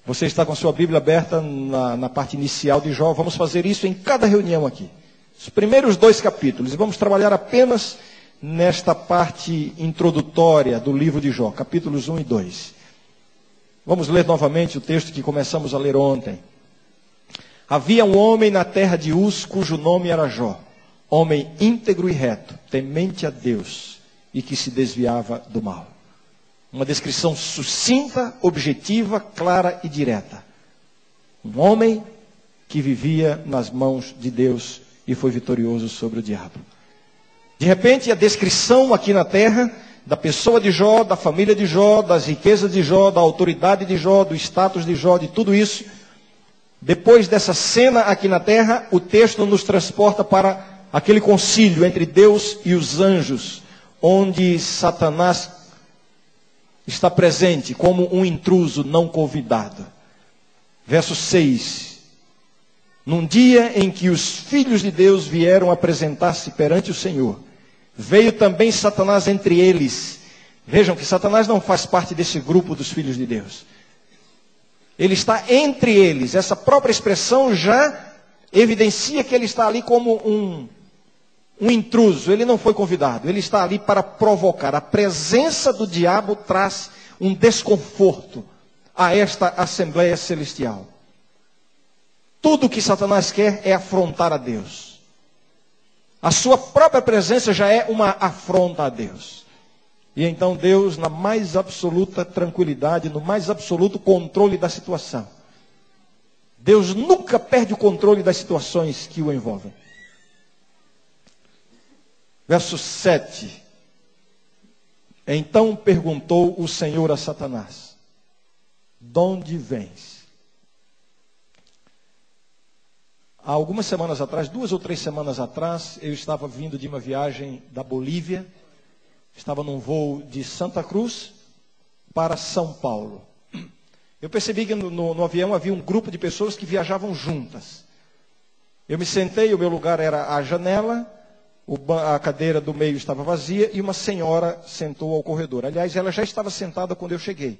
Você está com a sua Bíblia aberta na parte inicial de Jó. Vamos fazer isso em cada reunião aqui. Os primeiros 2 capítulos. E vamos trabalhar apenas nesta parte introdutória do livro de Jó, capítulos 1 e 2. Vamos ler novamente o texto que começamos a ler ontem. Havia um homem na terra de Uz, cujo nome era Jó. Homem íntegro e reto, temente a Deus e que se desviava do mal. Uma descrição sucinta, objetiva, clara e direta. Um homem que vivia nas mãos de Deus e foi vitorioso sobre o diabo. De repente, a descrição aqui na terra da pessoa de Jó, da família de Jó, das riquezas de Jó, da autoridade de Jó, do status de Jó, de tudo isso. Depois dessa cena aqui na terra, o texto nos transporta para aquele concílio entre Deus e os anjos, onde Satanás está presente como um intruso não convidado. Verso 6. Num dia em que os filhos de Deus vieram apresentar-se perante o Senhor, veio também Satanás entre eles. Vejam que Satanás não faz parte desse grupo dos filhos de Deus. Ele está entre eles. Essa própria expressão já evidencia que ele está ali como um intruso. Ele não foi convidado. Ele está ali para provocar. A presença do diabo traz um desconforto a esta Assembleia Celestial. Tudo que Satanás quer é afrontar a Deus. A sua própria presença já é uma afronta a Deus. E então Deus, na mais absoluta tranquilidade, no mais absoluto controle da situação. Deus nunca perde o controle das situações que o envolvem. Verso 7. Então perguntou o Senhor a Satanás: de onde vens? Há algumas semanas atrás, 2 ou 3 semanas atrás, eu estava vindo de uma viagem da Bolívia. Estava num voo de Santa Cruz para São Paulo. Eu percebi que no avião havia um grupo de pessoas que viajavam juntas. Eu me sentei, o meu lugar era a janela, a cadeira do meio estava vazia e uma senhora sentou ao corredor. Aliás, ela já estava sentada quando eu cheguei.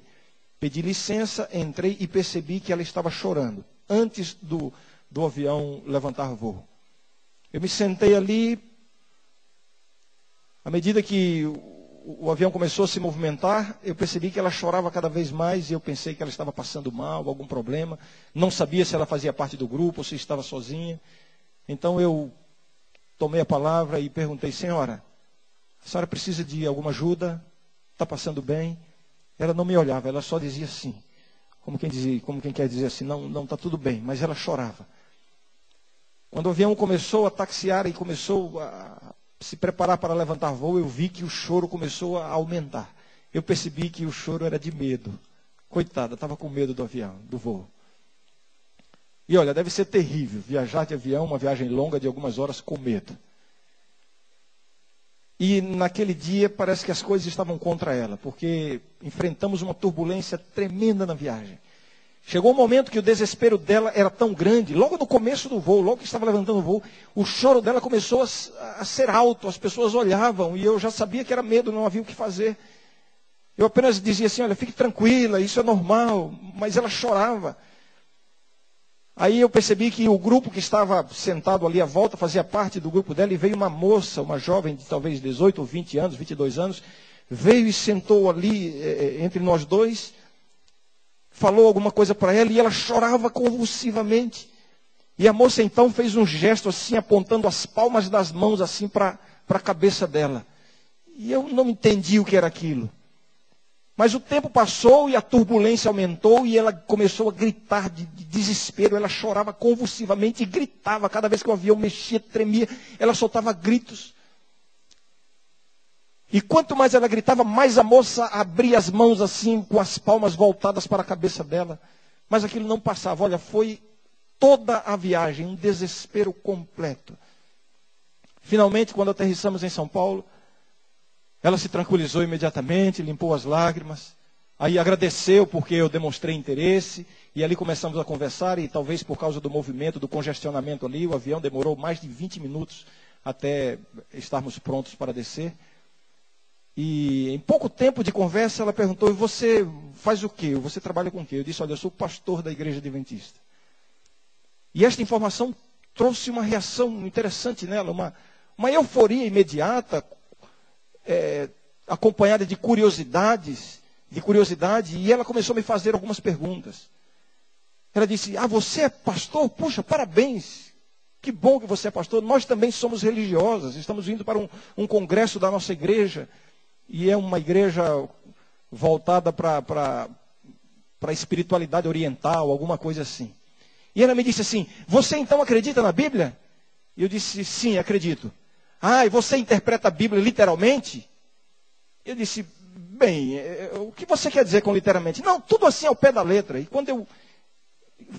Pedi licença, entrei e percebi que ela estava chorando, antes do avião levantar voo. Eu me sentei ali. À medida que o avião começou a se movimentar, eu percebi que ela chorava cada vez mais e eu pensei que ela estava passando mal, algum problema. Não sabia se ela fazia parte do grupo ou se estava sozinha. Então eu tomei a palavra e perguntei: senhora, a senhora precisa de alguma ajuda? Está passando bem? Ela não me olhava, ela só dizia sim. Como quem quer dizer assim, não está tudo bem, mas ela chorava. Quando o avião começou a taxiar e começou a se preparar para levantar voo, eu vi que o choro começou a aumentar. Eu percebi que o choro era de medo. Coitada, estava com medo do avião, do voo. E olha, deve ser terrível viajar de avião, uma viagem longa de algumas horas com medo. E naquele dia parece que as coisas estavam contra ela, porque enfrentamos uma turbulência tremenda na viagem. Chegou um momento que o desespero dela era tão grande, logo no começo do voo, logo que estava levantando o voo, o choro dela começou a ser alto, as pessoas olhavam e eu já sabia que era medo, não havia o que fazer. Eu apenas dizia assim: olha, fique tranquila, isso é normal, mas ela chorava. Aí eu percebi que o grupo que estava sentado ali à volta fazia parte do grupo dela e veio uma moça, uma jovem de talvez 18 ou 20 anos, 22 anos, veio e sentou ali entre nós dois. Falou alguma coisa para ela e ela chorava convulsivamente. E a moça então fez um gesto assim, apontando as palmas das mãos assim para a cabeça dela. E eu não entendi o que era aquilo. Mas o tempo passou e a turbulência aumentou e ela começou a gritar de desespero. Ela chorava convulsivamente e gritava. Cada vez que o avião mexia, tremia, ela soltava gritos. E quanto mais ela gritava, mais a moça abria as mãos assim, com as palmas voltadas para a cabeça dela. Mas aquilo não passava. Olha, foi toda a viagem, um desespero completo. Finalmente, quando aterrissamos em São Paulo, ela se tranquilizou imediatamente, limpou as lágrimas. Aí agradeceu porque eu demonstrei interesse. E ali começamos a conversar e talvez por causa do movimento, do congestionamento ali, o avião demorou mais de 20 minutos até estarmos prontos para descer. E em pouco tempo de conversa, ela perguntou: e você faz o quê? Você trabalha com o quê? Eu disse: olha, eu sou pastor da igreja adventista. E esta informação trouxe uma reação interessante nela, uma euforia imediata, acompanhada de curiosidade, e ela começou a me fazer algumas perguntas. Ela disse: ah, você é pastor? Puxa, parabéns, que bom que você é pastor. Nós também somos religiosas, estamos indo para um congresso da nossa igreja, e é uma igreja voltada para a espiritualidade oriental, alguma coisa assim. E ela me disse assim: você então acredita na Bíblia? E eu disse: sim, acredito. Ah, e você interpreta a Bíblia literalmente? Eu disse: bem, o que você quer dizer com literalmente? Não, tudo assim ao pé da letra. E quando eu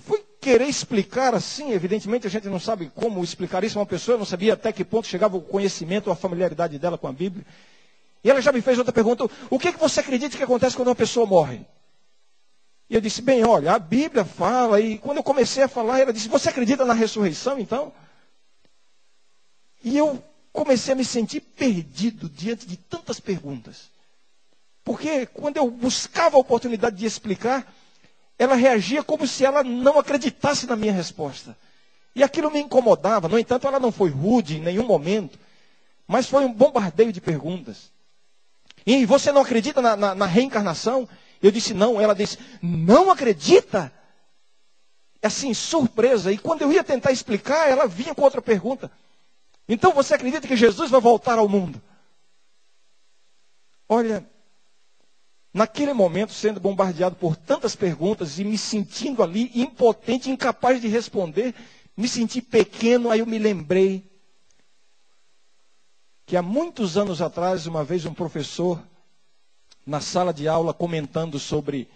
fui querer explicar assim, evidentemente a gente não sabe como explicar isso a uma pessoa, eu não sabia até que ponto chegava o conhecimento ou a familiaridade dela com a Bíblia. E ela já me fez outra pergunta: o que você acredita que acontece quando uma pessoa morre? E eu disse: bem, olha, a Bíblia fala, e quando eu comecei a falar, ela disse: você acredita na ressurreição, então? E eu comecei a me sentir perdido diante de tantas perguntas. Porque quando eu buscava a oportunidade de explicar, ela reagia como se ela não acreditasse na minha resposta. E aquilo me incomodava. No entanto, ela não foi rude em nenhum momento, mas foi um bombardeio de perguntas. E você não acredita na reencarnação? Eu disse: não. Ela disse: não acredita? Assim, surpresa. E quando eu ia tentar explicar, ela vinha com outra pergunta: então você acredita que Jesus vai voltar ao mundo? Olha, naquele momento, sendo bombardeado por tantas perguntas e me sentindo ali impotente, incapaz de responder, me senti pequeno. Aí eu me lembrei que há muitos anos atrás, uma vez um professor, na sala de aula, comentando sobre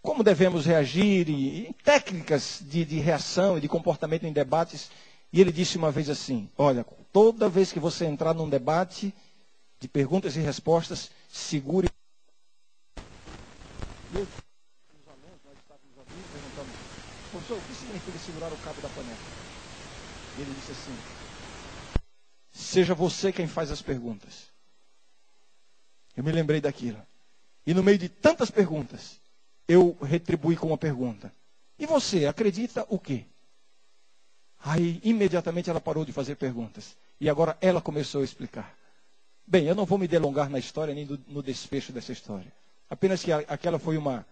como devemos reagir e técnicas de reação e de comportamento em debates, e ele disse uma vez assim: olha, toda vez que você entrar num debate de perguntas e respostas, segure. E os alunos, nós estávamos ali perguntando: professor, o que significa segurar o cabo da panela? E ele disse assim: seja você quem faz as perguntas. Eu me lembrei daquilo. E no meio de tantas perguntas, eu retribuí com uma pergunta: e você acredita o quê? Aí, imediatamente, ela parou de fazer perguntas. E agora ela começou a explicar. Bem, eu não vou me delongar na história, nem no desfecho dessa história. Apenas que aquela foi uma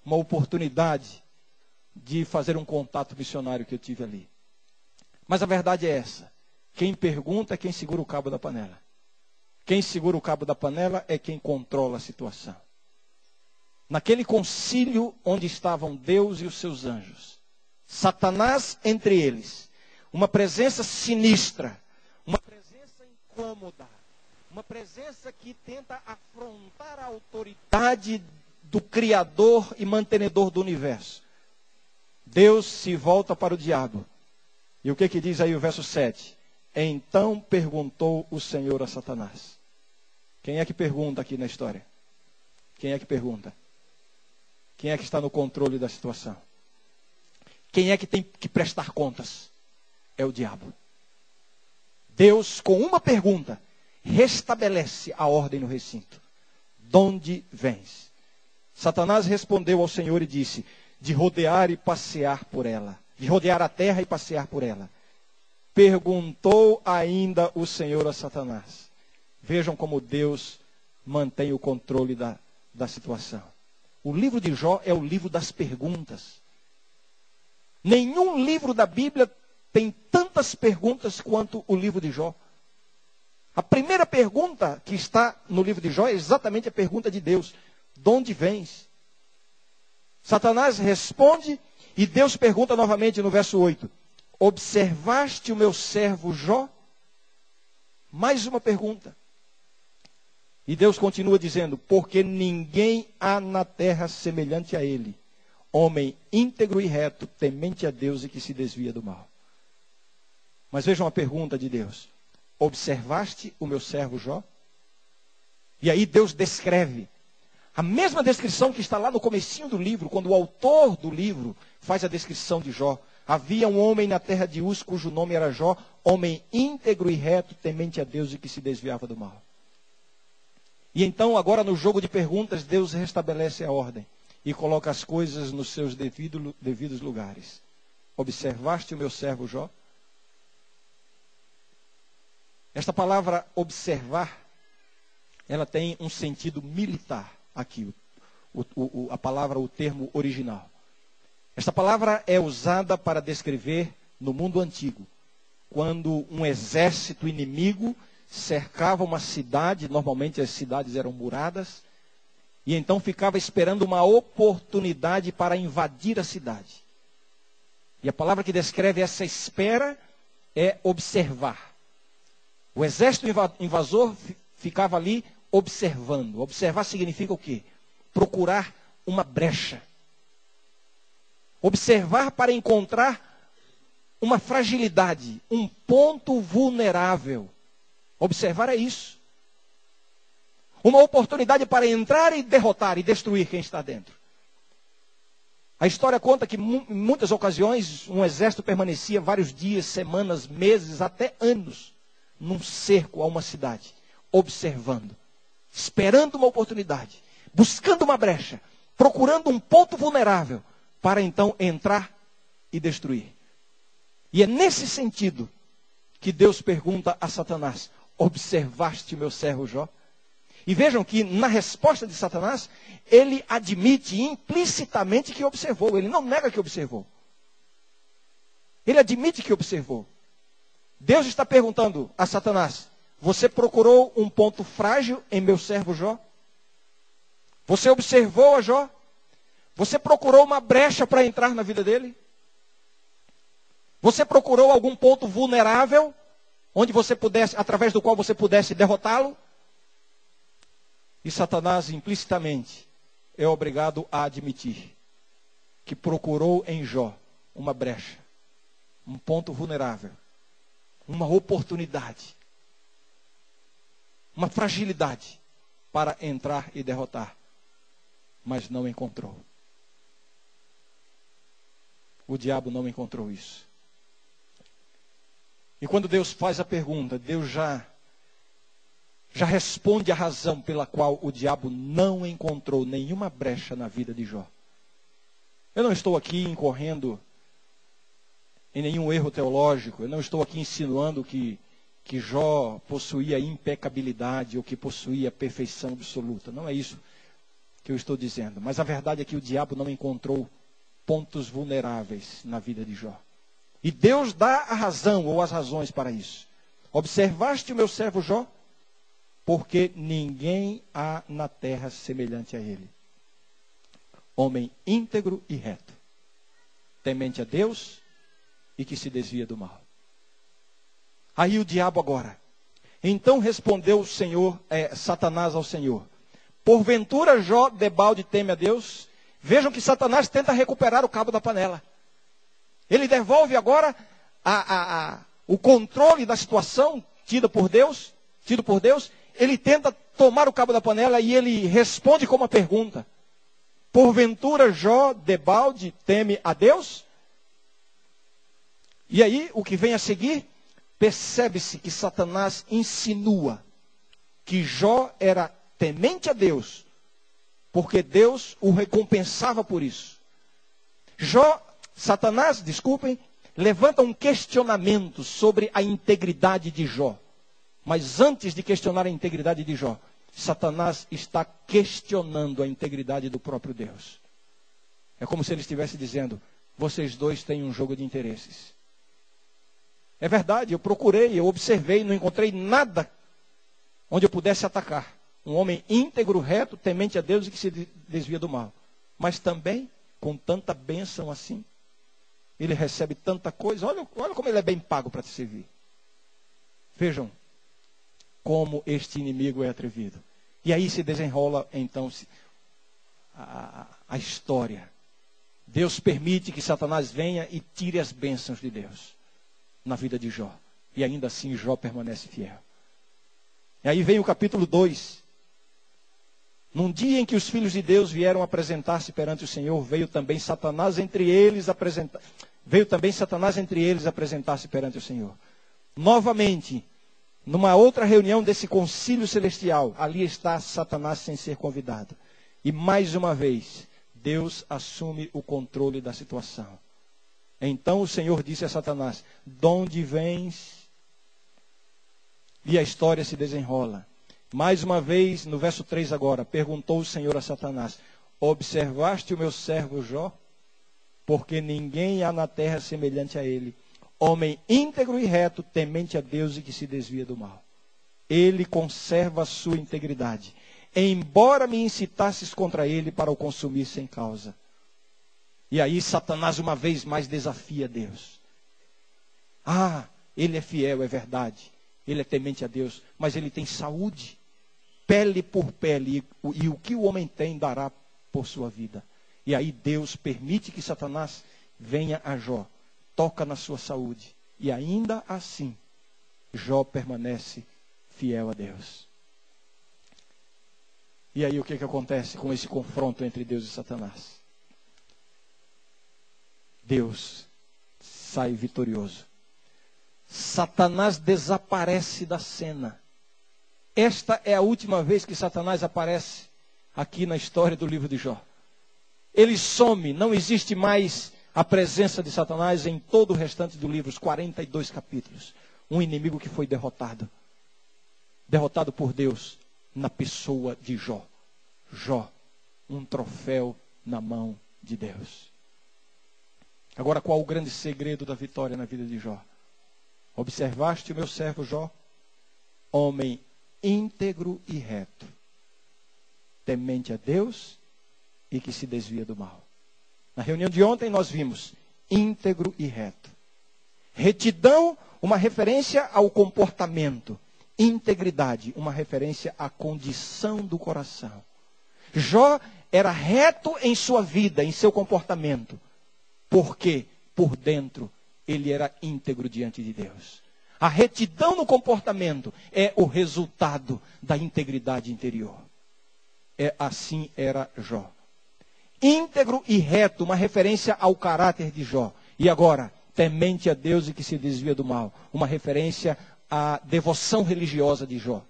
oportunidade de fazer um contato missionário que eu tive ali. Mas a verdade é essa: quem pergunta é quem segura o cabo da panela. Quem segura o cabo da panela é quem controla a situação. Naquele concílio onde estavam Deus e os seus anjos, Satanás entre eles, uma presença sinistra, uma presença incômoda, uma presença que tenta afrontar a autoridade do Criador e mantenedor do universo. Deus se volta para o diabo. E o que diz aí o verso 7? Então perguntou o Senhor a Satanás. Quem é que pergunta aqui na história? Quem é que pergunta? Quem é que está no controle da situação? Quem é que tem que prestar contas? É o diabo. Deus, com uma pergunta, restabelece a ordem no recinto. De onde vens? Satanás respondeu ao Senhor e disse: de rodear e passear por ela. De rodear a terra e passear por ela. Perguntou ainda o Senhor a Satanás. Vejam como Deus mantém o controle da situação. O livro de Jó é o livro das perguntas. Nenhum livro da Bíblia tem tantas perguntas quanto o livro de Jó. A primeira pergunta que está no livro de Jó é exatamente a pergunta de Deus: de onde vens? Satanás responde e Deus pergunta novamente no verso 8: observaste o meu servo Jó? Mais uma pergunta. E Deus continua dizendo: porque ninguém há na terra semelhante a ele, homem íntegro e reto, temente a Deus e que se desvia do mal. Mas vejam a pergunta de Deus: observaste o meu servo Jó? E aí Deus descreve a mesma descrição que está lá no comecinho do livro, quando o autor do livro faz a descrição de Jó. Havia um homem na terra de Uz, cujo nome era Jó, homem íntegro e reto, temente a Deus e que se desviava do mal. E então, agora no jogo de perguntas, Deus restabelece a ordem e coloca as coisas nos seus devidos lugares. Observaste o meu servo Jó? Esta palavra observar, ela tem um sentido militar aqui, a palavra, o termo original. Esta palavra é usada para descrever no mundo antigo, quando um exército inimigo cercava uma cidade, normalmente as cidades eram muradas, e então ficava esperando uma oportunidade para invadir a cidade. E a palavra que descreve essa espera é observar. O exército invasor ficava ali observando. Observar significa o quê? Procurar uma brecha. Observar para encontrar uma fragilidade, um ponto vulnerável. Observar é isso. Uma oportunidade para entrar e derrotar e destruir quem está dentro. A história conta que em muitas ocasiões um exército permanecia vários dias, semanas, meses, até anos, num cerco a uma cidade, observando, esperando uma oportunidade, buscando uma brecha, procurando um ponto vulnerável, para então entrar e destruir. E é nesse sentido que Deus pergunta a Satanás: observaste meu servo Jó? E vejam que na resposta de Satanás, ele admite implicitamente que observou. Ele não nega que observou. Ele admite que observou. Deus está perguntando a Satanás: você procurou um ponto frágil em meu servo Jó? Você observou a Jó? Você procurou uma brecha para entrar na vida dele? Você procurou algum ponto vulnerável, onde você pudesse, através do qual você pudesse derrotá-lo? E Satanás, implicitamente, é obrigado a admitir que procurou em Jó uma brecha, um ponto vulnerável, uma oportunidade, uma fragilidade para entrar e derrotar, mas não encontrou. O diabo não encontrou isso. E quando Deus faz a pergunta, Deus já responde a razão pela qual o diabo não encontrou nenhuma brecha na vida de Jó. Eu não estou aqui incorrendo em nenhum erro teológico, eu não estou aqui insinuando que Jó possuía impecabilidade ou que possuía perfeição absoluta. Não é isso que eu estou dizendo. Mas a verdade é que o diabo não encontrou pontos vulneráveis na vida de Jó. E Deus dá a razão ou as razões para isso. Observaste o meu servo Jó? Porque ninguém há na terra semelhante a ele. Homem íntegro e reto, temente a Deus e que se desvia do mal. Aí o diabo agora. Então respondeu o Senhor, Satanás ao Senhor: porventura Jó debalde teme a Deus? Vejam que Satanás tenta recuperar o cabo da panela. Ele devolve agora o controle da situação tido por Deus. Ele tenta tomar o cabo da panela e ele responde com uma pergunta: porventura Jó debalde teme a Deus? E aí o que vem a seguir, percebe-se que Satanás insinua que Jó era temente a Deus, porque Deus o recompensava por isso. Satanás, levanta um questionamento sobre a integridade de Jó. Mas antes de questionar a integridade de Jó, Satanás está questionando a integridade do próprio Deus. É como se ele estivesse dizendo: vocês dois têm um jogo de interesses. É verdade, eu procurei, eu observei, não encontrei nada onde eu pudesse atacar. Um homem íntegro, reto, temente a Deus e que se desvia do mal. Mas também, com tanta bênção assim, ele recebe tanta coisa. Olha como ele é bem pago para te servir. Vejam como este inimigo é atrevido. E aí se desenrola então a história. Deus permite que Satanás venha e tire as bênçãos de Deus na vida de Jó. E ainda assim Jó permanece fiel. E aí vem o capítulo 2. Num dia em que os filhos de Deus vieram apresentar-se perante o Senhor, veio também Satanás entre eles apresentar-se perante o Senhor. Novamente, Numa outra reunião desse concílio celestial, ali está Satanás sem ser convidado. E mais uma vez, Deus assume o controle da situação. Então o Senhor disse a Satanás: de onde vens? E a história se desenrola. Mais uma vez, no verso 3 agora, perguntou o Senhor a Satanás: observaste o meu servo Jó? Porque ninguém há na terra semelhante a ele, homem íntegro e reto, temente a Deus e que se desvia do mal. Ele conserva a sua integridade, embora me incitasses contra ele para o consumir sem causa. E aí Satanás uma vez mais desafia Deus. Ah, ele é fiel, é verdade. Ele é temente a Deus, mas ele tem saúde, pele por pele, e o que o homem tem dará por sua vida. E aí Deus permite que Satanás venha a Jó, toca na sua saúde, e ainda assim, Jó permanece fiel a Deus. E aí o que acontece com esse confronto entre Deus e Satanás? Deus sai vitorioso. Satanás desaparece da cena. Esta é a última vez que Satanás aparece aqui na história do livro de Jó. Ele some, não existe mais a presença de Satanás em todo o restante do livro, os 42 capítulos. Um inimigo que foi derrotado. Derrotado por Deus na pessoa de Jó. Jó, um troféu na mão de Deus. Agora, qual o grande segredo da vitória na vida de Jó? Observaste o meu servo Jó, homem íntegro e reto, temente a Deus e que se desvia do mal. Na reunião de ontem nós vimos íntegro e reto. Retidão, uma referência ao comportamento. Integridade, uma referência à condição do coração. Jó era reto em sua vida, em seu comportamento. Porque, por dentro, ele era íntegro diante de Deus. A retidão no comportamento é o resultado da integridade interior. Assim era Jó. Íntegro e reto, uma referência ao caráter de Jó. E agora, temente a Deus e que se desvia do mal. Uma referência à devoção religiosa de Jó.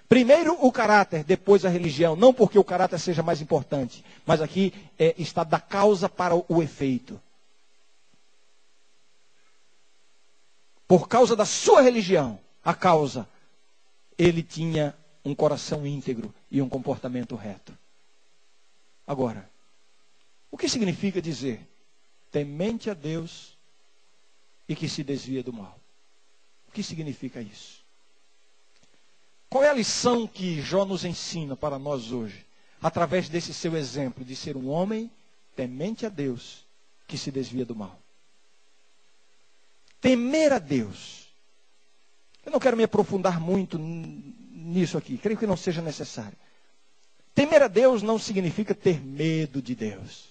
Primeiro o caráter, depois a religião. Não porque o caráter seja mais importante, mas aqui está da causa para o efeito. Por causa da sua religião, a causa, ele tinha um coração íntegro e um comportamento reto. Agora, o que significa dizer temente a Deus e que se desvia do mal? O que significa isso? Qual é a lição que Jó nos ensina para nós hoje, através desse seu exemplo de ser um homem temente a Deus que se desvia do mal? Temer a Deus. Eu não quero me aprofundar muito nisso aqui. Creio que não seja necessário. Temer a Deus não significa ter medo de Deus.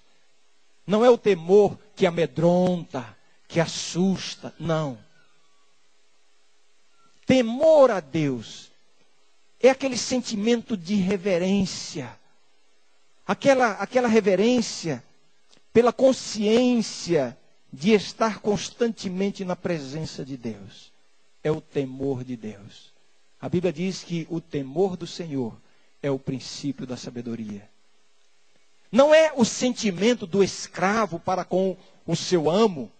Não é o temor que amedronta, que assusta. Não. Temor a Deus é aquele sentimento de reverência. Aquela reverência pela consciência de estar constantemente na presença de Deus. É o temor de Deus. A Bíblia diz que o temor do Senhor é o princípio da sabedoria. Não é o sentimento do escravo para com o seu amo,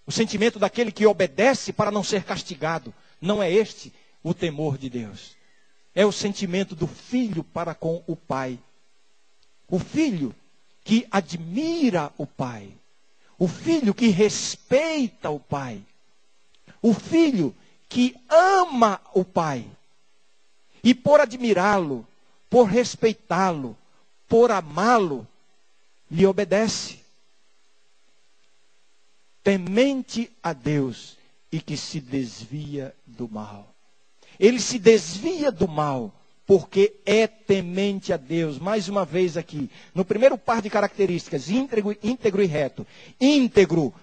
o sentimento daquele que obedece para não ser castigado. Não é este o temor de Deus. É o sentimento do filho para com o pai. O filho que admira o pai. O filho que respeita o pai. O filho que ama o pai. E por admirá-lo, por respeitá-lo, por amá-lo, lhe obedece. Temente a Deus e que se desvia do mal. Ele se desvia do mal porque é temente a Deus. Mais uma vez aqui, no primeiro par de características, íntegro e reto. Íntegro,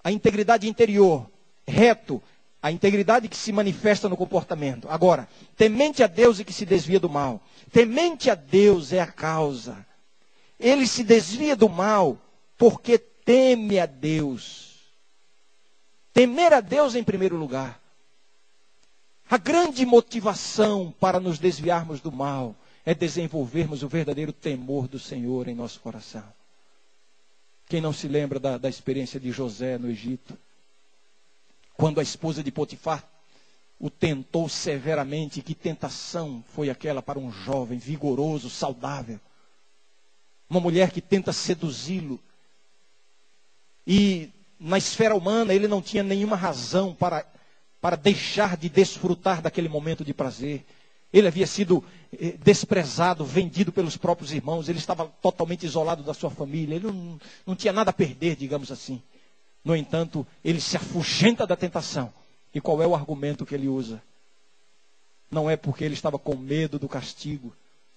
a integridade interior. Reto, a integridade que se manifesta no comportamento. Agora, temente a Deus e que se desvia do mal. Temente a Deus é a causa. Ele se desvia do mal porque teme a Deus. Temer a Deus em primeiro lugar. A grande motivação para nos desviarmos do mal é desenvolvermos o verdadeiro temor do Senhor em nosso coração. Quem não se lembra da experiência de José no Egito? Quando a esposa de Potifar o tentou severamente, que tentação foi aquela para um jovem vigoroso, saudável? Uma mulher que tenta seduzi-lo. E na esfera humana ele não tinha nenhuma razão para deixar de desfrutar daquele momento de prazer. Ele havia sido desprezado, vendido pelos próprios irmãos. Ele estava totalmente isolado da sua família. Ele não tinha nada a perder, digamos assim. No entanto, ele se afugenta da tentação. E qual é o argumento que ele usa? Não é porque ele estava com medo do castigo.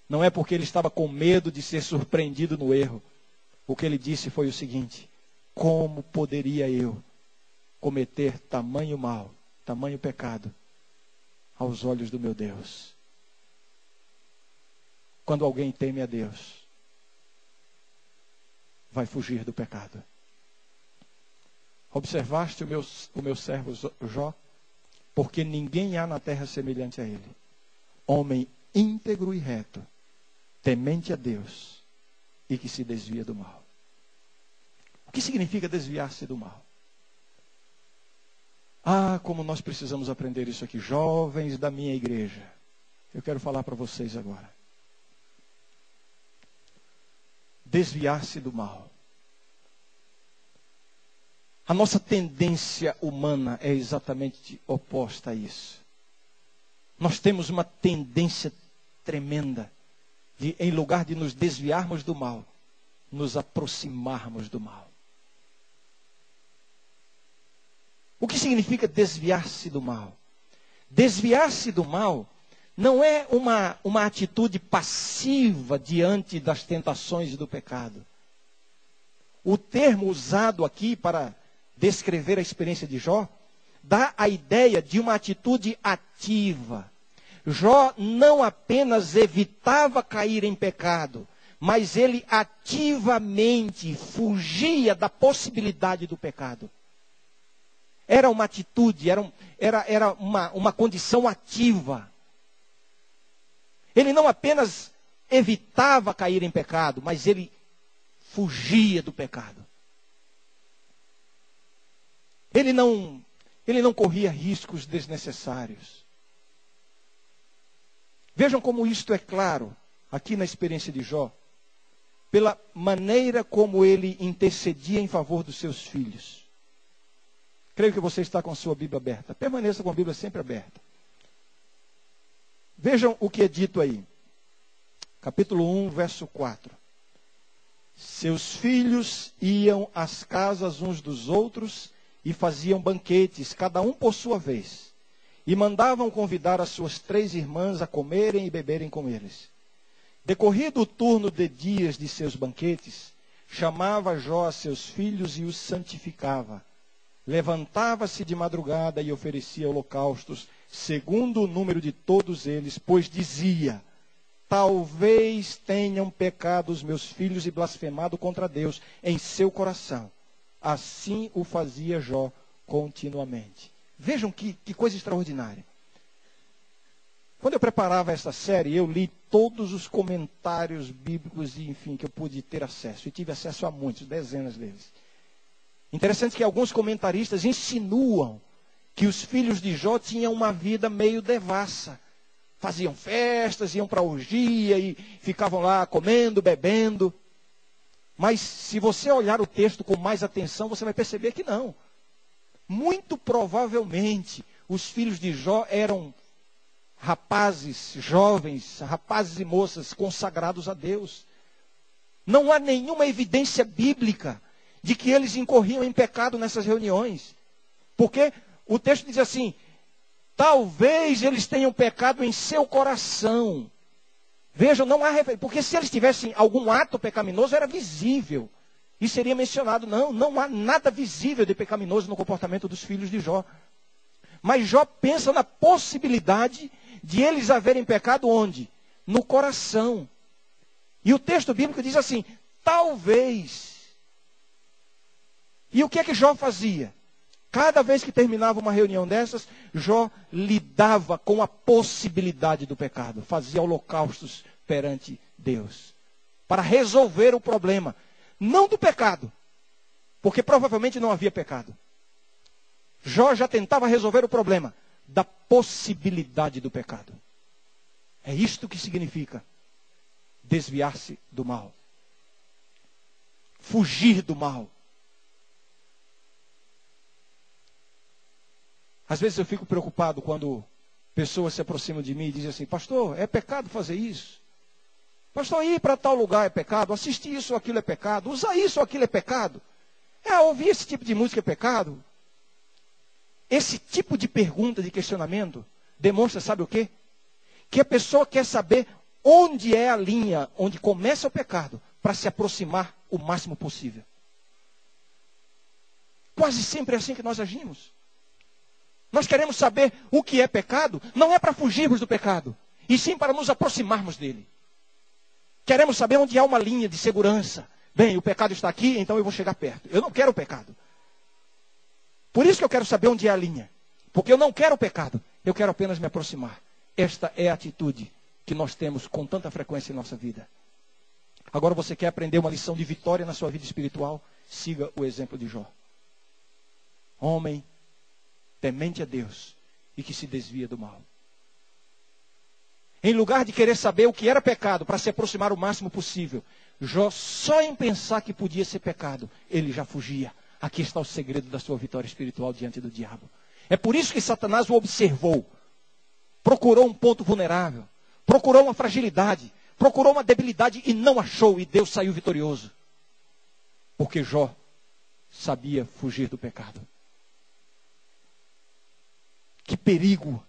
Não é porque ele estava com medo de ser surpreendido no erro. O que ele disse foi o seguinte: como poderia eu cometer tamanho mal, tamanho pecado, aos olhos do meu Deus? Quando alguém teme a Deus, vai fugir do pecado. Observaste o meu servo Jó? Porque ninguém há na terra semelhante a ele. Homem íntegro e reto, temente a Deus e que se desvia do mal. O que significa desviar-se do mal? Ah, como nós precisamos aprender isso aqui, jovens da minha igreja. Eu quero falar para vocês agora. Desviar-se do mal. A nossa tendência humana é exatamente oposta a isso. Nós temos uma tendência tremenda de, em lugar de nos desviarmos do mal, nos aproximarmos do mal. O que significa desviar-se do mal? Desviar-se do mal não é uma atitude passiva diante das tentações do pecado. O termo usado aqui para descrever a experiência de Jó dá a ideia de uma atitude ativa. Jó não apenas evitava cair em pecado, mas ele ativamente fugia da possibilidade do pecado. Era uma atitude, era uma condição ativa. Ele não apenas evitava cair em pecado, mas ele fugia do pecado. Ele não corria riscos desnecessários. Vejam como isto é claro aqui na experiência de Jó, pela maneira como ele intercedia em favor dos seus filhos. Creio que você está com a sua Bíblia aberta. Permaneça com a Bíblia sempre aberta. Vejam o que é dito aí. Capítulo 1, verso 4. Seus filhos iam às casas uns dos outros e faziam banquetes, cada um por sua vez. E mandavam convidar as suas 3 irmãs a comerem e beberem com eles. Decorrido o turno de dias de seus banquetes, chamava Jó a seus filhos e os santificava. Levantava-se de madrugada e oferecia holocaustos, segundo o número de todos eles, pois dizia: talvez tenham pecado os meus filhos e blasfemado contra Deus em seu coração. Assim o fazia Jó continuamente. Vejam que coisa extraordinária. Quando eu preparava esta série, eu li todos os comentários bíblicos, enfim, que eu pude ter acesso. E tive acesso a muitos, dezenas deles. Interessante que alguns comentaristas insinuam que os filhos de Jó tinham uma vida meio devassa. Faziam festas, iam para a orgia e ficavam lá comendo, bebendo. Mas se você olhar o texto com mais atenção, você vai perceber que não. Muito provavelmente, os filhos de Jó eram rapazes, jovens, rapazes e moças consagrados a Deus. Não há nenhuma evidência bíblica de que eles incorriam em pecado nessas reuniões. Porque o texto diz assim: talvez eles tenham pecado em seu coração. Vejam, não há referência. Porque se eles tivessem algum ato pecaminoso, era visível. E seria mencionado. Não há nada visível de pecaminoso no comportamento dos filhos de Jó. Mas Jó pensa na possibilidade de eles haverem pecado onde? No coração. E o texto bíblico diz assim: talvez. E o que é que Jó fazia? Cada vez que terminava uma reunião dessas, Jó lidava com a possibilidade do pecado. Fazia holocaustos perante Deus. Para resolver o problema. Não do pecado. Porque provavelmente não havia pecado. Jó já tentava resolver o problema da possibilidade do pecado. É isto que significa desviar-se do mal. Fugir do mal. Às vezes eu fico preocupado quando pessoas se aproximam de mim e dizem assim: pastor, é pecado fazer isso? Pastor, ir para tal lugar é pecado? Assistir isso ou aquilo é pecado? Usar isso ou aquilo é pecado? Ouvir esse tipo de música é pecado? Esse tipo de pergunta, de questionamento, demonstra, sabe o quê? Que a pessoa quer saber onde é a linha, onde começa o pecado, para se aproximar o máximo possível. Quase sempre é assim que nós agimos. Nós queremos saber o que é pecado, não é para fugirmos do pecado, e sim para nos aproximarmos dele. Queremos saber onde há uma linha de segurança. Bem, o pecado está aqui, então eu vou chegar perto. Eu não quero o pecado. Por isso que eu quero saber onde é a linha. Porque eu não quero o pecado, eu quero apenas me aproximar. Esta é a atitude que nós temos com tanta frequência em nossa vida. Agora você quer aprender uma lição de vitória na sua vida espiritual? Siga o exemplo de Jó. Homem temente a Deus e que se desvia do mal. Em lugar de querer saber o que era pecado para se aproximar o máximo possível, Jó, só em pensar que podia ser pecado, ele já fugia. Aqui está o segredo da sua vitória espiritual diante do diabo. É por isso que Satanás o observou. Procurou um ponto vulnerável. Procurou uma fragilidade. Procurou uma debilidade e não achou. E Deus saiu vitorioso. Porque Jó sabia fugir do pecado. Que perigo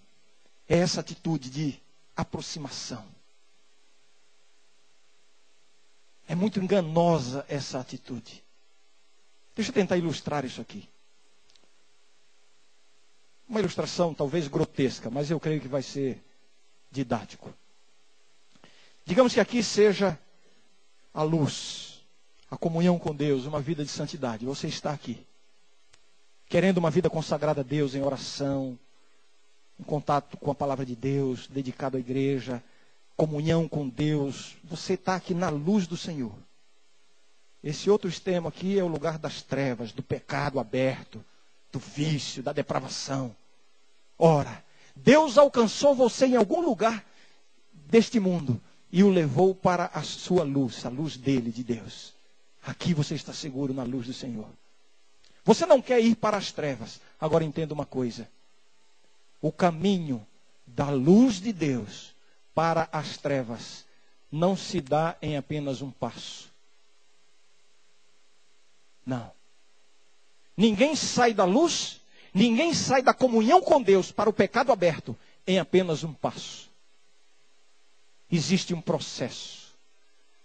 é essa atitude de aproximação. É muito enganosa essa atitude. Deixa eu tentar ilustrar isso aqui. Uma ilustração talvez grotesca, mas eu creio que vai ser didático. Digamos que aqui seja a luz, a comunhão com Deus, uma vida de santidade. Você está aqui, querendo uma vida consagrada a Deus em oração, em contato com a palavra de Deus, dedicado à igreja, comunhão com Deus. Você está aqui na luz do Senhor. Esse outro extremo aqui é o lugar das trevas, do pecado aberto, do vício, da depravação. Ora, Deus alcançou você em algum lugar deste mundo e o levou para a sua luz, a luz dele, de Deus. Aqui você está seguro na luz do Senhor. Você não quer ir para as trevas. Agora entenda uma coisa. O caminho da luz de Deus para as trevas não se dá em apenas um passo. Não. Ninguém sai da luz, ninguém sai da comunhão com Deus para o pecado aberto em apenas um passo. Existe um processo.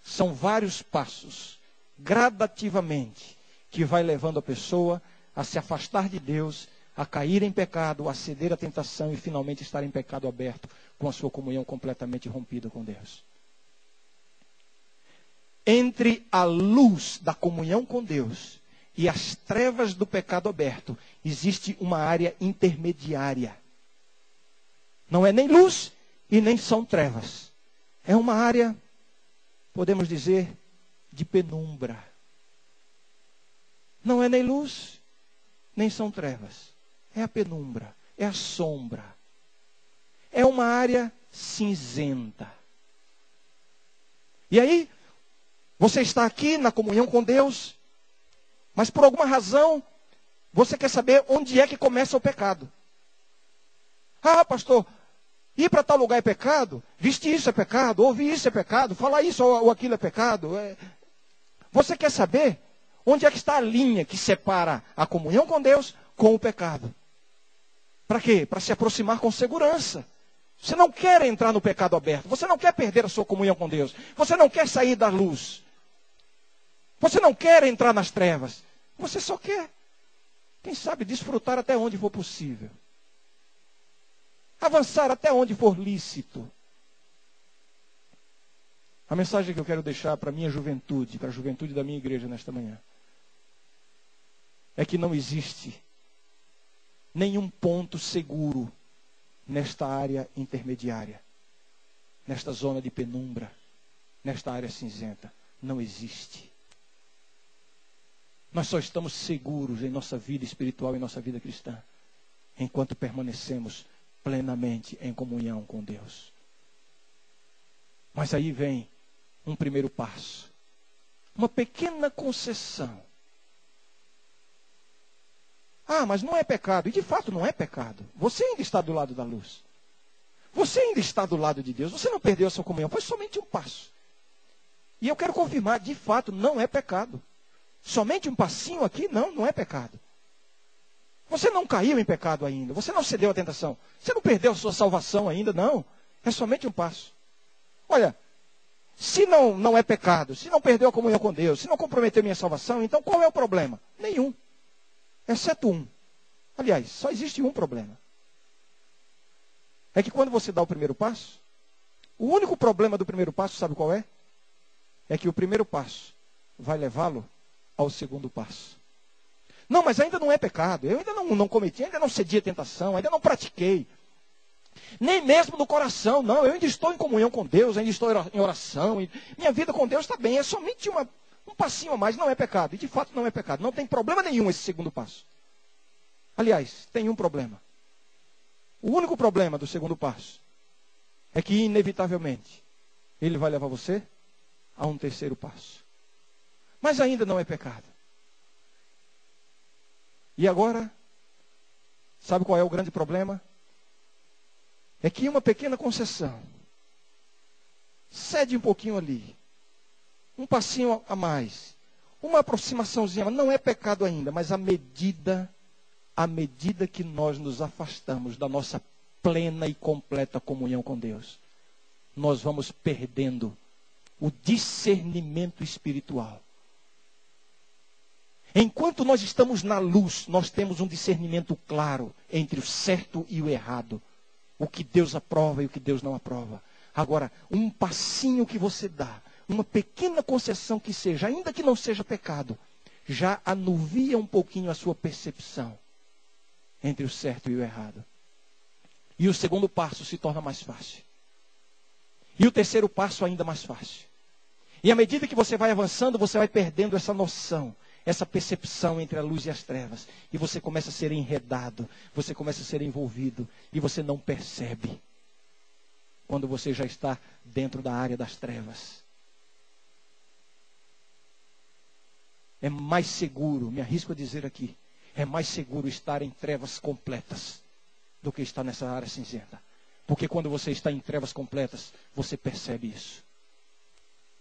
São vários passos, gradativamente, que vai levando a pessoa a se afastar de Deus, a cair em pecado, a ceder à tentação e finalmente estar em pecado aberto, com a sua comunhão completamente rompida com Deus. Entre a luz da comunhão com Deus e as trevas do pecado aberto, existe uma área intermediária. Não é nem luz e nem são trevas. É uma área, podemos dizer, de penumbra. Não é nem luz, nem são trevas. É a penumbra, é a sombra. É uma área cinzenta. E aí, você está aqui na comunhão com Deus, mas por alguma razão, você quer saber onde é que começa o pecado. Ah, pastor, ir para tal lugar é pecado? Vestir isso é pecado? Ouvir isso é pecado? Falar isso ou aquilo é pecado? Você quer saber onde é que está a linha que separa a comunhão com Deus com o pecado? Para quê? Para se aproximar com segurança. Você não quer entrar no pecado aberto. Você não quer perder a sua comunhão com Deus. Você não quer sair da luz. Você não quer entrar nas trevas. Você só quer, quem sabe, desfrutar até onde for possível. Avançar até onde for lícito. A mensagem que eu quero deixar para a minha juventude, para a juventude da minha igreja nesta manhã, é que não existe nenhum ponto seguro nesta área intermediária, nesta zona de penumbra, nesta área cinzenta. Não existe. Nós só estamos seguros em nossa vida espiritual e nossa vida cristã enquanto permanecemos plenamente em comunhão com Deus. Mas aí vem um primeiro passo, uma pequena concessão. Ah, mas não é pecado. E de fato não é pecado. Você ainda está do lado da luz. Você ainda está do lado de Deus. Você não perdeu a sua comunhão. Foi somente um passo. E eu quero confirmar, de fato, não é pecado. Somente um passinho aqui, não é pecado. Você não caiu em pecado ainda. Você não cedeu à tentação. Você não perdeu a sua salvação ainda, não. É somente um passo. Olha, se não é pecado, se não perdeu a comunhão com Deus, se não comprometeu minha salvação, então qual é o problema? Nenhum. Exceto um. Aliás, só existe um problema. É que quando você dá o primeiro passo, o único problema do primeiro passo, sabe qual é? É que o primeiro passo vai levá-lo ao segundo passo. Não, mas ainda não é pecado. Eu ainda não cometi, ainda não cedi a tentação, ainda não pratiquei. Nem mesmo no coração, não. Eu ainda estou em comunhão com Deus, ainda estou em oração. Minha vida com Deus está bem. É somente um passinho a mais, não é pecado. E de fato não é pecado. Não tem problema nenhum esse segundo passo. Aliás, tem um problema. O único problema do segundo passo é que, inevitavelmente, ele vai levar você a um terceiro passo. Mas ainda não é pecado. E agora, sabe qual é o grande problema? É que uma pequena concessão, cede um pouquinho ali, um passinho a mais, uma aproximaçãozinha, não é pecado ainda, mas à medida que nós nos afastamos da nossa plena e completa comunhão com Deus, nós vamos perdendo o discernimento espiritual. Enquanto nós estamos na luz, nós temos um discernimento claro entre o certo e o errado. O que Deus aprova e o que Deus não aprova. Agora, um passinho que você dá, uma pequena concessão que seja, ainda que não seja pecado, já anuvia um pouquinho a sua percepção entre o certo e o errado. E o segundo passo se torna mais fácil. E o terceiro passo ainda mais fácil. E à medida que você vai avançando, você vai perdendo essa noção, essa percepção entre a luz e as trevas. E você começa a ser enredado, você começa a ser envolvido. E você não percebe quando você já está dentro da área das trevas. É mais seguro, me arrisco a dizer aqui, é mais seguro estar em trevas completas do que estar nessa área cinzenta. Porque quando você está em trevas completas, você percebe isso.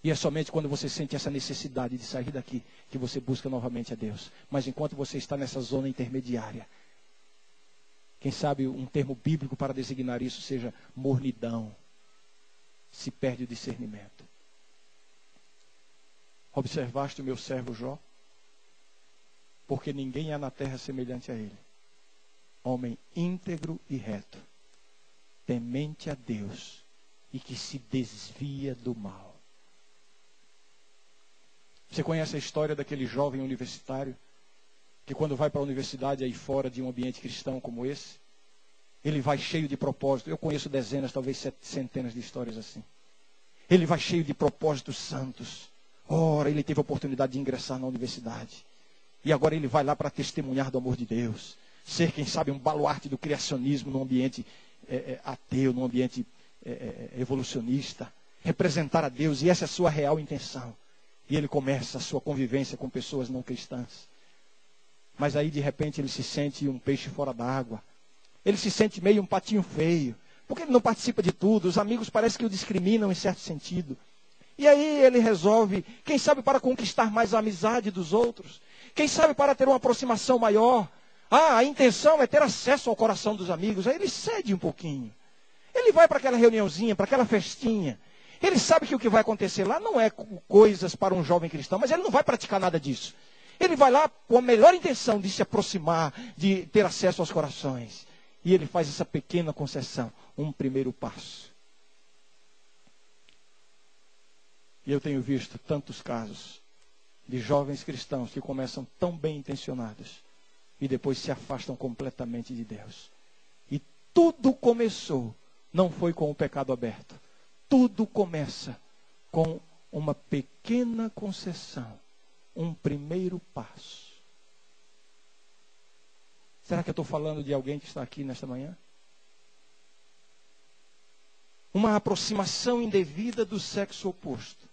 E é somente quando você sente essa necessidade de sair daqui que você busca novamente a Deus. Mas enquanto você está nessa zona intermediária, quem sabe um termo bíblico para designar isso seja mornidão. Se perde o discernimento. Observaste o meu servo Jó? Porque ninguém há na terra semelhante a ele. Homem íntegro e reto, temente a Deus e que se desvia do mal. Você conhece a história daquele jovem universitário que quando vai para a universidade aí fora de um ambiente cristão como esse, ele vai cheio de propósito. Eu conheço dezenas, talvez centenas de histórias assim. Ele vai cheio de propósitos santos. Ora, ele teve a oportunidade de ingressar na universidade. E agora ele vai lá para testemunhar do amor de Deus. Ser, quem sabe, um baluarte do criacionismo num ambiente ateu, num ambiente evolucionista. Representar a Deus, e essa é a sua real intenção. E ele começa a sua convivência com pessoas não cristãs. Mas aí, de repente, ele se sente um peixe fora d'água. Ele se sente meio um patinho feio. Porque ele não participa de tudo. Os amigos parecem que o discriminam em certo sentido. E aí ele resolve, quem sabe para conquistar mais a amizade dos outros. Quem sabe para ter uma aproximação maior. A intenção é ter acesso ao coração dos amigos. Aí ele cede um pouquinho. Ele vai para aquela reuniãozinha, para aquela festinha. Ele sabe que o que vai acontecer lá não é coisas para um jovem cristão, mas ele não vai praticar nada disso. Ele vai lá com a melhor intenção de se aproximar, de ter acesso aos corações. E ele faz essa pequena concessão, um primeiro passo. E eu tenho visto tantos casos de jovens cristãos que começam tão bem intencionados, e depois se afastam completamente de Deus. E tudo começou, não foi com o pecado aberto. Tudo começa com uma pequena concessão, um primeiro passo. Será que eu estou falando de alguém que está aqui nesta manhã? Uma aproximação indevida do sexo oposto.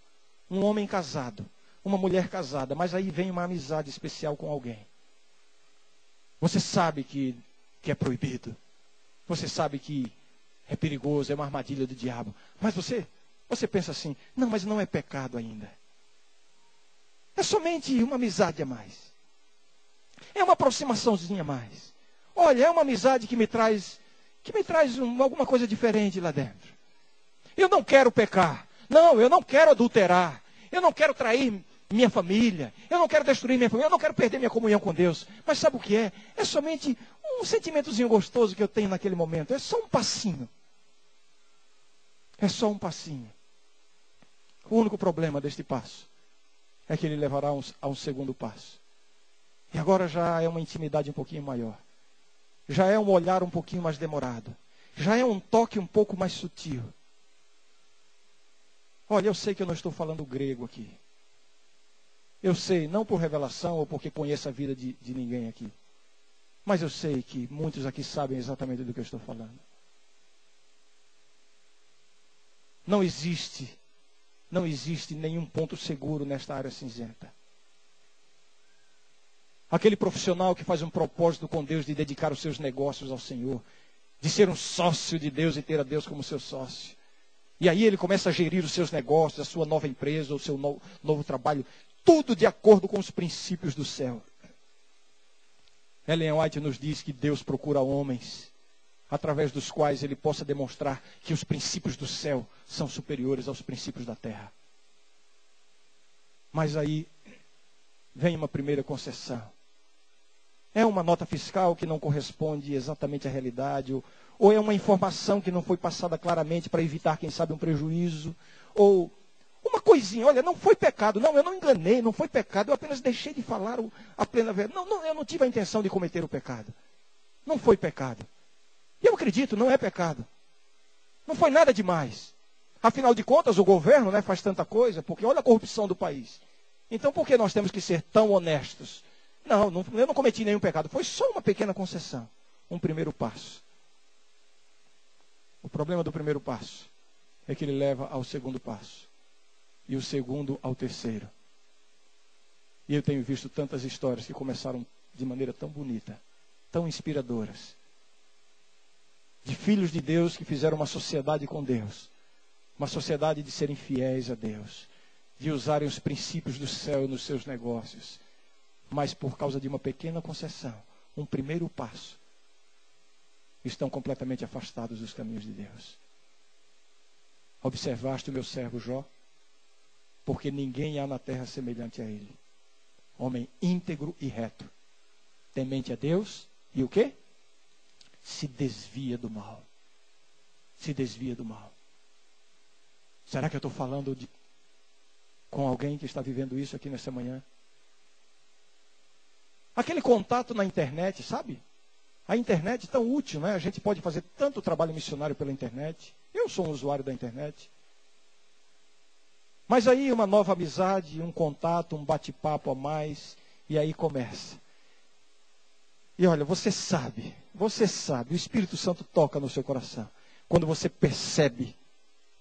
Um homem casado, uma mulher casada, mas aí vem uma amizade especial com alguém. Você sabe que é proibido. Você sabe que é perigoso, é uma armadilha do diabo. Mas você pensa assim, não, mas não é pecado ainda. É somente uma amizade a mais. É uma aproximaçãozinha a mais. Olha, é uma amizade que me traz alguma coisa diferente lá dentro. Eu não quero pecar. Não, eu não quero adulterar. Eu não quero trair minha família. Eu não quero destruir minha família. Eu não quero perder minha comunhão com Deus. Mas sabe o que é? É somente um sentimentozinho gostoso que eu tenho naquele momento. É só um passinho. É só um passinho. O único problema deste passo é que ele levará a um segundo passo. E agora já é uma intimidade um pouquinho maior. Já é um olhar um pouquinho mais demorado. Já é um toque um pouco mais sutil. Olha, eu sei que eu não estou falando grego aqui. Eu sei, não por revelação ou porque conheço a vida de ninguém aqui. Mas eu sei que muitos aqui sabem exatamente do que eu estou falando. Não existe nenhum ponto seguro nesta área cinzenta. Aquele profissional que faz um propósito com Deus de dedicar os seus negócios ao Senhor, de ser um sócio de Deus e ter a Deus como seu sócio. E aí ele começa a gerir os seus negócios, a sua nova empresa, o seu novo trabalho, tudo de acordo com os princípios do céu. Ellen White nos diz que Deus procura homens através dos quais ele possa demonstrar que os princípios do céu são superiores aos princípios da terra. Mas aí vem uma primeira concessão. É uma nota fiscal que não corresponde exatamente à realidade, ou é uma informação que não foi passada claramente para evitar, quem sabe, um prejuízo, ou uma coisinha, olha, não foi pecado, não, eu não enganei, não foi pecado, eu apenas deixei de falar a plena verdade. Não, eu não tive a intenção de cometer o pecado. Não foi pecado. E eu acredito, não é pecado. Não foi nada demais. Afinal de contas, o governo, faz tanta coisa, porque olha a corrupção do país. Então, por que nós temos que ser tão honestos? Não, eu não cometi nenhum pecado. Foi só uma pequena concessão. Um primeiro passo. O problema do primeiro passo é que ele leva ao segundo passo. E o segundo ao terceiro. E eu tenho visto tantas histórias que começaram de maneira tão bonita, tão inspiradoras. De filhos de Deus que fizeram uma sociedade com Deus. Uma sociedade de serem fiéis a Deus. De usarem os princípios do céu nos seus negócios. Mas por causa de uma pequena concessão, um primeiro passo, estão completamente afastados dos caminhos de Deus. Observaste o meu servo Jó? Porque ninguém há na terra semelhante a ele. Homem íntegro e reto. Temente a Deus e o quê? Se desvia do mal. Se desvia do mal. Será que eu estou falando com alguém que está vivendo isso aqui nessa manhã? Aquele contato na internet, sabe? A internet é tão útil, né? A gente pode fazer tanto trabalho missionário pela internet. Eu sou um usuário da internet. Mas aí uma nova amizade, um contato, um bate-papo a mais, e aí começa. E olha, você sabe, o Espírito Santo toca no seu coração, quando você percebe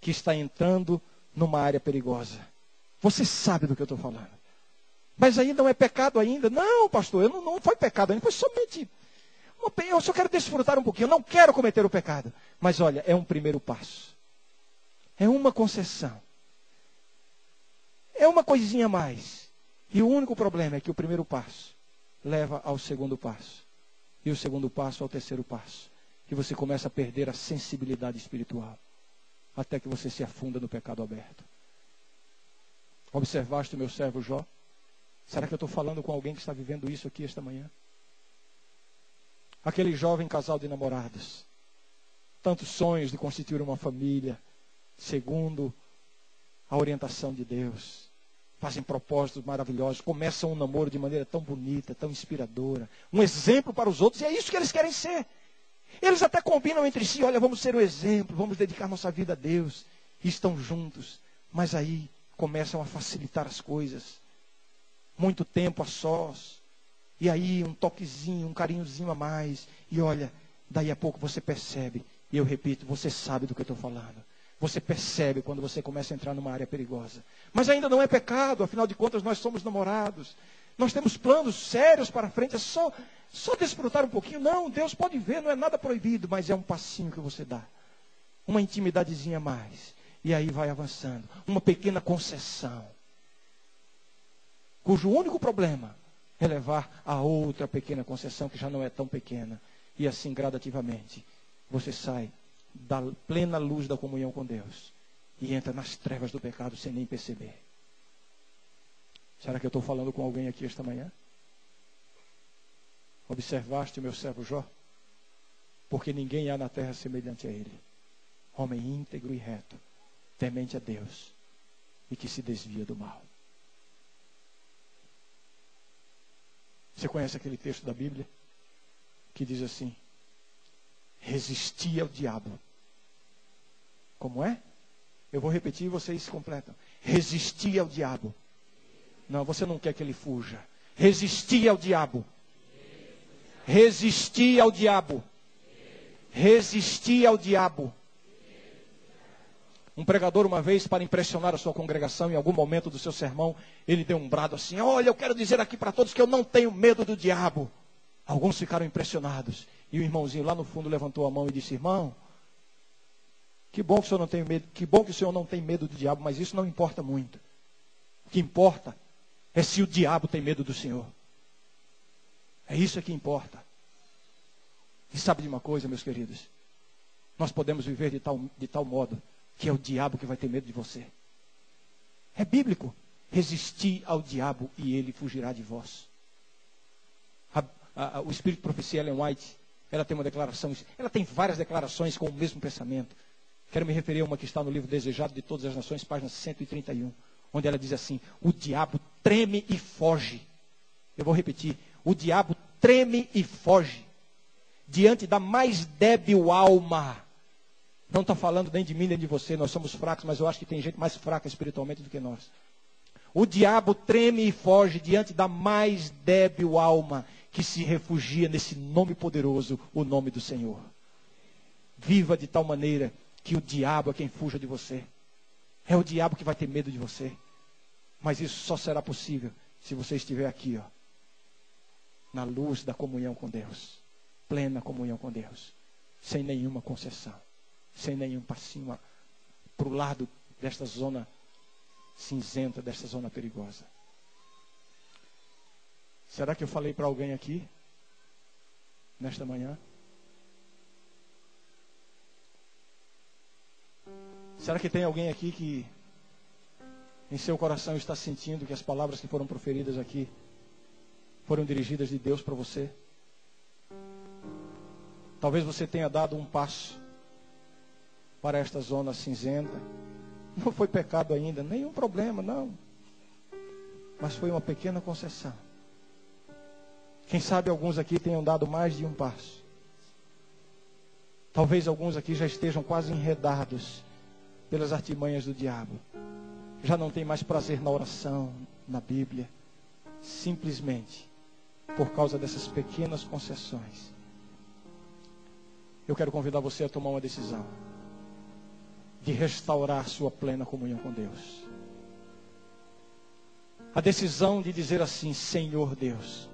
que está entrando numa área perigosa. Você sabe do que eu estou falando. Mas aí não é pecado ainda. Não, pastor, não foi pecado ainda, foi somente... Eu só quero desfrutar um pouquinho, eu não quero cometer o pecado. Mas olha, é um primeiro passo. É uma concessão. É uma coisinha a mais. E o único problema é que o primeiro passo leva ao segundo passo. E o segundo passo ao terceiro passo. Que você começa a perder a sensibilidade espiritual. Até que você se afunda no pecado aberto. Observaste o meu servo Jó? Será que eu estou falando com alguém que está vivendo isso aqui esta manhã? Aquele jovem casal de namorados. Tantos sonhos de constituir uma família. Segundo a orientação de Deus. fazem propósitos maravilhosos, começam um namoro de maneira tão bonita, tão inspiradora, um exemplo para os outros, e é isso que eles querem ser. Eles até combinam entre si, olha, vamos ser o exemplo, vamos dedicar nossa vida a Deus, e estão juntos, mas aí começam a facilitar as coisas, muito tempo a sós, e aí um toquezinho, um carinhozinho a mais, e olha, daí a pouco você percebe, e eu repito, você sabe do que eu estou falando. Você percebe quando você começa a entrar numa área perigosa. Mas ainda não é pecado, afinal de contas nós somos namorados. Nós temos planos sérios para frente, é só desfrutar um pouquinho. Não, Deus pode ver, não é nada proibido, mas é um passinho que você dá. Uma intimidadezinha a mais. E aí vai avançando. Uma pequena concessão. Cujo único problema é levar a outra pequena concessão, que já não é tão pequena. E assim gradativamente, você sai da plena luz da comunhão com Deus e entra nas trevas do pecado sem nem perceber. Será que eu estou falando com alguém aqui esta manhã? Observaste o meu servo Jó? Porque ninguém há na terra semelhante a ele. Homem íntegro e reto, temente a Deus e que se desvia do mal. Você conhece aquele texto da Bíblia que diz assim: resisti ao diabo. Como é? Eu vou repetir e vocês completam. Resisti ao diabo. Não, você não quer que ele fuja. Resisti ao diabo. Resisti ao diabo. Resisti ao diabo. Um pregador uma vez, para impressionar a sua congregação, em algum momento do seu sermão, ele deu um brado assim: olha, eu quero dizer aqui para todos que eu não tenho medo do diabo. Alguns ficaram impressionados. E o irmãozinho lá no fundo levantou a mão e disse: irmão, que bom que o senhor não tem medo, que bom que o senhor não tem medo do diabo, mas isso não importa muito. O que importa é se o diabo tem medo do senhor. É isso que importa. E sabe de uma coisa, meus queridos? Nós podemos viver de tal modo que é o diabo que vai ter medo de você. É bíblico. Resistir ao diabo e ele fugirá de vós. O espírito de profecia Ellen White, ela tem uma declaração, ela tem várias declarações com o mesmo pensamento. Quero me referir a uma que está no livro Desejado de Todas as Nações, página 131, onde ela diz assim: o diabo treme e foge. Eu vou repetir: o diabo treme e foge diante da mais débil alma. Não está falando nem de mim nem de você, nós somos fracos, mas eu acho que tem gente mais fraca espiritualmente do que nós. O diabo treme e foge diante da mais débil alma que se refugia nesse nome poderoso, o nome do Senhor. Viva de tal maneira que o diabo é quem fuja de você. É o diabo que vai ter medo de você. Mas isso só será possível se você estiver aqui, ó, na luz da comunhão com Deus. Plena comunhão com Deus. Sem nenhuma concessão. Sem nenhum passinho para o lado desta zona cinzenta, desta zona perigosa. Será que eu falei para alguém aqui, nesta manhã? Será que tem alguém aqui que em seu coração está sentindo que as palavras que foram proferidas aqui foram dirigidas de Deus para você? Talvez você tenha dado um passo para esta zona cinzenta. Não foi pecado ainda, nenhum problema, não. Mas foi uma pequena concessão. Quem sabe alguns aqui tenham dado mais de um passo. Talvez alguns aqui já estejam quase enredados pelas artimanhas do diabo. Já não tem mais prazer na oração, na Bíblia. Simplesmente por causa dessas pequenas concessões. Eu quero convidar você a tomar uma decisão de restaurar sua plena comunhão com Deus. A decisão de dizer assim: Senhor Deus,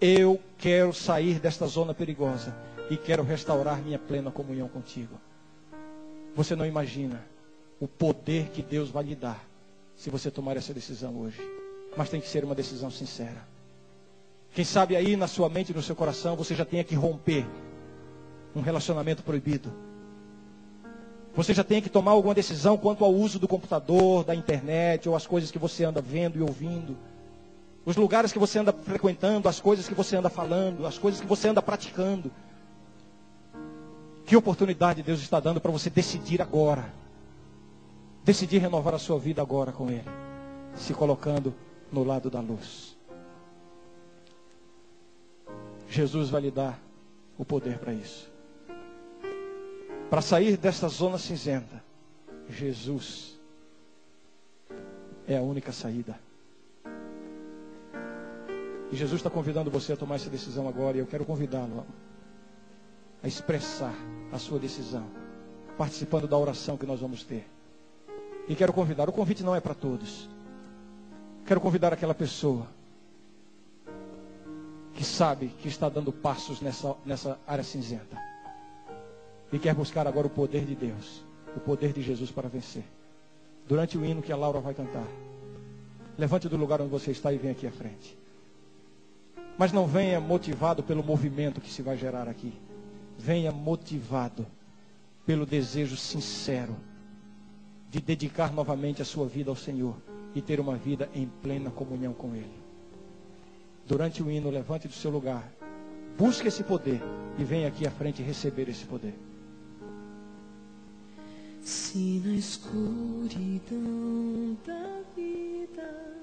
eu quero sair desta zona perigosa e quero restaurar minha plena comunhão contigo. Você não imagina o poder que Deus vai lhe dar se você tomar essa decisão hoje. Mas tem que ser uma decisão sincera. Quem sabe aí na sua mente e no seu coração você já tenha que romper um relacionamento proibido. Você já tem que tomar alguma decisão quanto ao uso do computador, da internet, ou as coisas que você anda vendo e ouvindo. Os lugares que você anda frequentando, as coisas que você anda falando, as coisas que você anda praticando. Que oportunidade Deus está dando para você decidir agora. Decidir renovar a sua vida agora com Ele. se colocando no lado da luz. Jesus vai lhe dar o poder para isso. Para sair desta zona cinzenta, Jesus é a única saída. E Jesus está convidando você a tomar essa decisão agora. E eu quero convidá-lo a expressar a sua decisão, participando da oração que nós vamos ter. E quero convidar, o convite não é para todos. Quero convidar aquela pessoa que sabe que está dando passos nessa área cinzenta e quer buscar agora o poder de Deus, o poder de Jesus para vencer. Durante o hino que a Laura vai cantar, levante do lugar onde você está e venha aqui à frente. Mas não venha motivado pelo movimento que se vai gerar aqui. Venha motivado pelo desejo sincero de dedicar novamente a sua vida ao Senhor e ter uma vida em plena comunhão com Ele. Durante o hino, levante do seu lugar, busque esse poder e venha aqui à frente receber esse poder. Se na escuridão da vida